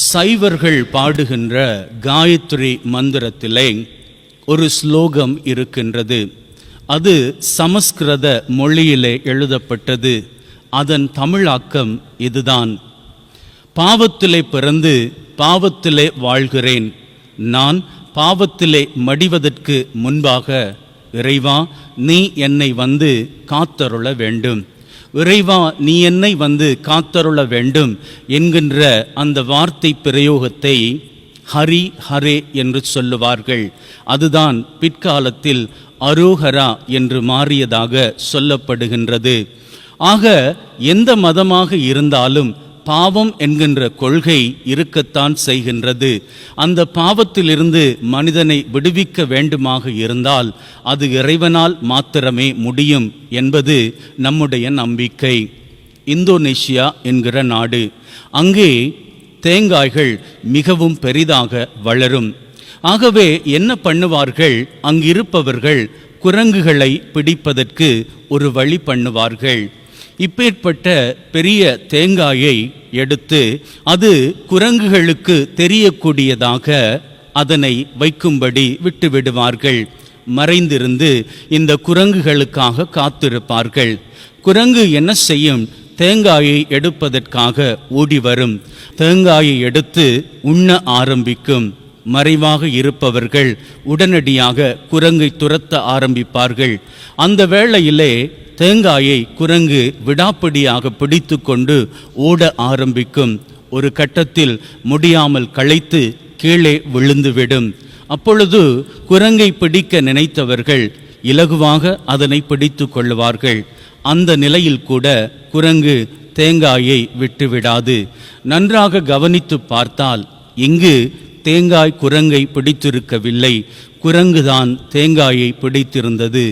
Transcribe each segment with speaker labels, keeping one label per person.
Speaker 1: சைவர்கள் பாடுகின்ற காயத்ரி மந்திரத்திலே ஒரு ஸ்லோகம் இருக்கின்றது. அது சமஸ்கிருத மொழியிலே எழுதப்பட்டது. அதன் தமிழாக்கம் இதுதான்: பாவத்திலே பிறந்து பாவத்திலே வாழ்கிறேன். நான் பாவத்திலே மடிவதற்கு முன்பாக இறைவா, நீ என்னை வந்து காத்தருள வேண்டும். இறைவா, நீ என்னை வந்து காத்தருள வேண்டும் என்கின்ற அந்த வார்த்தை பிரயோகத்தை ஹரி ஹரே என்று சொல்லுவார்கள். அதுதான் பிற்காலத்தில் அரோஹரா என்று மாறியதாக சொல்லப்படுகின்றது. ஆக எந்த மதமாக இருந்தாலும் பாவம் என்கின்ற கொள்கை இருக்கத்தான் செய்கின்றது. அந்த பாவத்திலிருந்து மனிதனை விடுவிக்க வேண்டுமாக இருந்தால் அது இறைவனால் மாத்திரமே முடியும் என்பது நம்முடைய நம்பிக்கை. இந்தோனேஷியா என்கிற நாடு, அங்கே தேங்காய்கள் மிகவும் பெரிதாக வளரும். ஆகவே என்ன பண்ணுவார்கள், அங்கிருப்பவர்கள் குரங்குகளை பிடிப்பதற்கு ஒரு வழி பண்ணுவார்கள். இப்பேற்பட்ட பெரிய தேங்காயை எடுத்து அது குரங்குகளுக்கு தெரியக்கூடியதாக அதனை வைக்கும்படி விட்டுவிடுவார்கள். மறைந்திருந்து இந்த குரங்குகளுக்காக காத்திருப்பார்கள். குரங்கு என்ன செய்யும்? தேங்காயை எடுப்பதற்காக ஓடி வரும். தேங்காயை எடுத்து உண்ண ஆரம்பிக்கும். மறைவாக இருப்பவர்கள் உடனடியாக குரங்கை துரத்த ஆரம்பிப்பார்கள். அந்த வேளையிலே தேங்காயை குரங்கு விடாப்பிடியாக பிடித்து கொண்டு ஓட ஆரம்பிக்கும். ஒரு கட்டத்தில் முடியாமல் களைத்து கீழே விழுந்துவிடும். அப்பொழுது குரங்கை பிடிக்க நினைத்தவர்கள் இலகுவாக அதனை பிடித்து கொள்ளுவார்கள். அந்த நிலையில் கூட குரங்கு தேங்காயை விட்டுவிடாது. நன்றாக கவனித்து பார்த்தால் இங்கு தேங்காய் குரங்கை பிடித்திருக்கவில்லை, குரங்குதான் தேங்காயை பிடித்திருந்தது.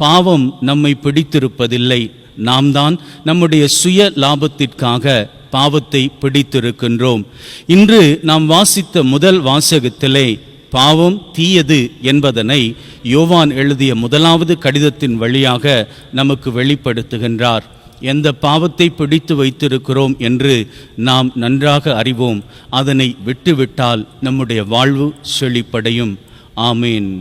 Speaker 1: பாவம் நம்மை பிடித்திருப்பதில்லை, நாம் தான் நம்முடைய சுய லாபத்திற்காக பாவத்தை பிடித்திருக்கின்றோம். இன்று நாம் வாசித்த முதல் வாசகத்திலே பாவம் தீயது என்பதனை யோவான் எழுதிய முதலாவது கடிதத்தின் வழியாக நமக்கு வெளிப்படுத்துகின்றார். எந்த பாவத்தை பிடித்து வைத்திருக்கிறோம் என்று நாம் நன்றாக அறிவோம். அதனை விட்டுவிட்டால் நம்முடைய வாழ்வு செழிப்படையும். ஆமேன்.